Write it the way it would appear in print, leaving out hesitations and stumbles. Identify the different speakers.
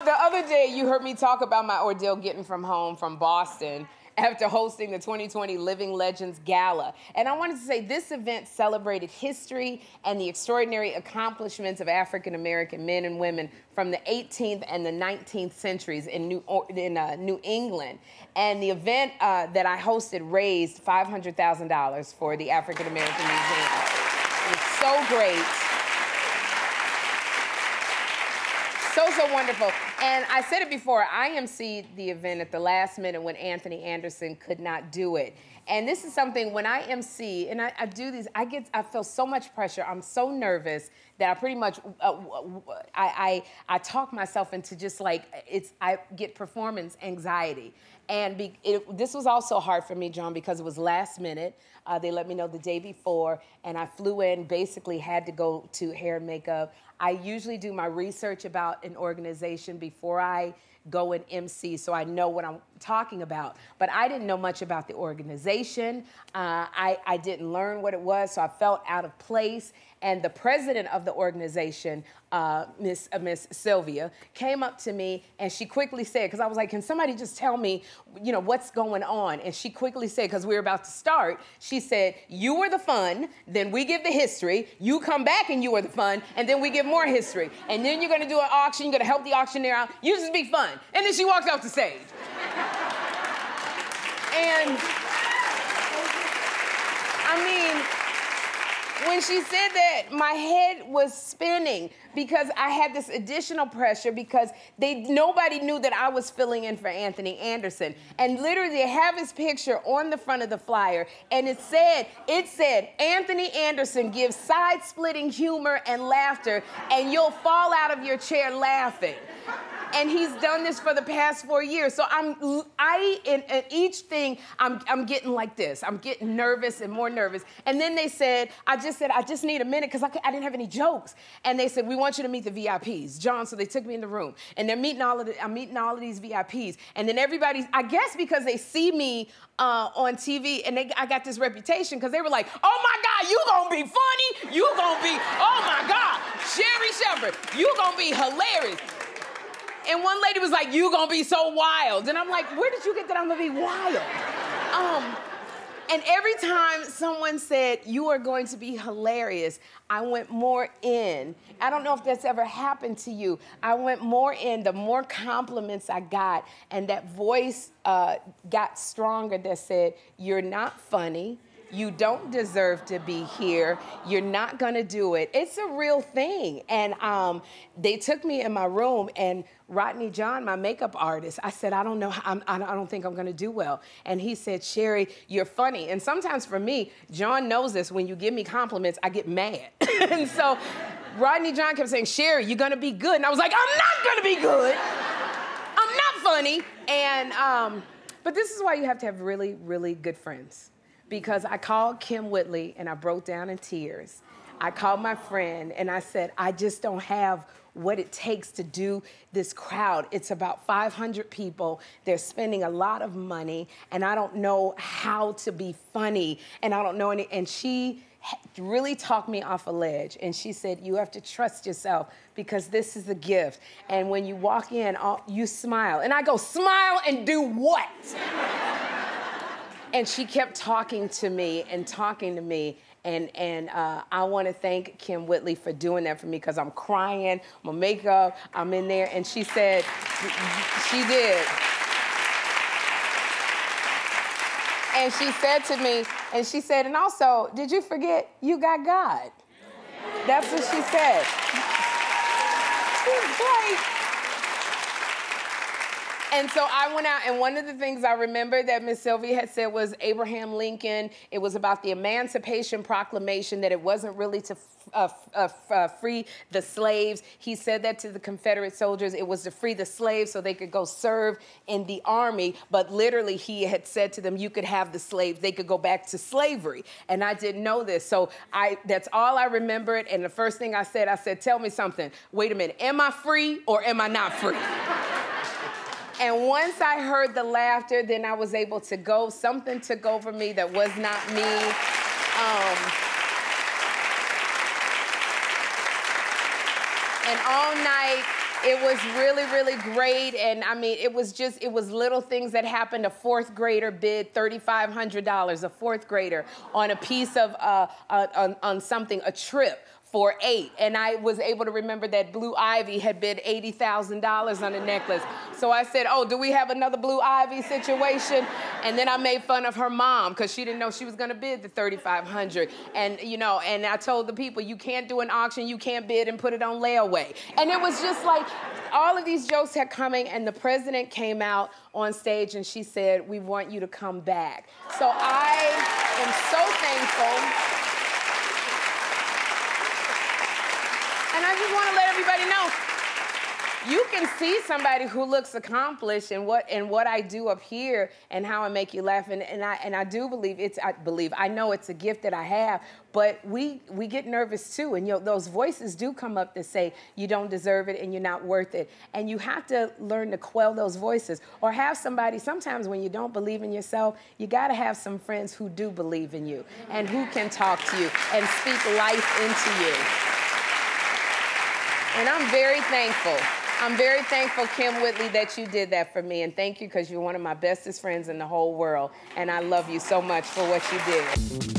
Speaker 1: The other day, you heard me talk about my ordeal getting from home from Boston after hosting the 2020 Living Legends Gala. And I wanted to say this event celebrated history and the extraordinary accomplishments of African-American men and women from the 18th and the 19th centuries in New England. And the event that I hosted raised $500,000 for the African-American Museum. It was so great. So wonderful. And I said it before, I emceed the event at the last minute when Anthony Anderson could not do it. And this is something, when I MC, and I do these, I feel so much pressure. I'm so nervous that I pretty much, I talk myself into just like, I get performance anxiety. And this was also hard for me, John, because it was last minute. They let me know the day before, and I flew in, basically had to go to hair and makeup. I usually do my research about an organization before I go and MC, so I know what I'm talking about. But I didn't know much about the organization. I didn't learn what it was, so I felt out of place. And the president of the organization, Miss Sylvia, came up to me and she quickly said, because I was like, can somebody just tell me, you know, what's going on? And she quickly said, because we were about to start, she said, you were the fun, then we give the history, you come back and you were the fun, and then we give more history. And then you're gonna do an auction, you're gonna help the auctioneer out, you just be fun. And then she walked off the stage. And I mean, when she said that, my head was spinning because I had this additional pressure because nobody knew that I was filling in for Anthony Anderson. And literally, they have his picture on the front of the flyer, and it said, Anthony Anderson gives side-splitting humor and laughter, and you'll fall out of your chair laughing. And he's done this for the past 4 years. So in each thing, I'm getting like this. I'm getting nervous and more nervous. And then they said, I just need a minute because I didn't have any jokes. And they said, we want you to meet the VIPs. John, so they took me in the room. And I'm meeting all of these VIPs. And then everybody's, I guess because they see me on TV and I got this reputation because they were like, oh my God, you gonna be funny? You gonna be, oh my God, Sherri Shepherd, you gonna be hilarious. And one lady was like, you gonna be so wild. And I'm like, where did you get that I'm gonna be wild? And every time someone said, you are going to be hilarious, I went more in. I don't know if that's ever happened to you. I went more in, the more compliments I got, and that voice got stronger that said, you're not funny. You don't deserve to be here. You're not gonna do it. It's a real thing. And they took me in my room, and Rodney John, my makeup artist, I said, I don't know, I don't think I'm gonna do well. And he said, Sherri, you're funny. And sometimes for me, John knows this, when you give me compliments, I get mad. And so Rodney John kept saying, Sherri, you're gonna be good. And I was like, I'm not gonna be good. I'm not funny. And, but this is why you have to have really, really good friends. Because I called Kim Whitley and I broke down in tears. I called my friend and I said, I just don't have what it takes to do this crowd. It's about 500 people. They're spending a lot of money and I don't know how to be funny and I don't know any, and she really talked me off a ledge. And she said, you have to trust yourself because this is a gift. And when you walk in, you smile. And I go, smile and do what? And she kept talking to me and talking to me. And I want to thank Kim Whitley for doing that for me because I'm crying, my makeup, I'm in there. And she said, she did. And she said to me, and she said, and also, did you forget you got God? That's what she said. She was great. And so I went out, and one of the things I remember that Miss Sylvia had said was Abraham Lincoln. It was about the Emancipation Proclamation, that it wasn't really to free the slaves. He said that to the Confederate soldiers. It was to free the slaves so they could go serve in the army. But literally, he had said to them, you could have the slaves. They could go back to slavery. And I didn't know this. So that's all I remembered. And the first thing I said, tell me something. Wait a minute. Am I free or am I not free? And once I heard the laughter, then I was able to go. Something took over me that was not me. And all night, It was really, really great. And I mean, it was little things that happened. A fourth grader bid $3,500, a fourth grader, on a piece of, on something, a trip for 8. And I was able to remember that Blue Ivy had bid $80,000 on a necklace. So I said, oh, do we have another Blue Ivy situation? And then I made fun of her mom because she didn't know she was gonna bid the $3,500. And you know, and I told the people, you can't do an auction, you can't bid and put it on layaway. And it was just like, all of these jokes had coming, and the president came out on stage and she said, we want you to come back. So I am so thankful. And I just want to let everybody know, you can see somebody who looks accomplished in what I do up here and how I make you laugh. And I do believe I know it's a gift that I have, but we get nervous too. And those voices do come up that say you don't deserve it and you're not worth it. And you have to learn to quell those voices, or have somebody, sometimes when you don't believe in yourself, you got to have some friends who do believe in you and who can talk to you and speak life into you. And I'm very thankful. I'm very thankful, Kim Whitley, that you did that for me. And thank you, because you're one of my bestest friends in the whole world. And I love you so much for what you did.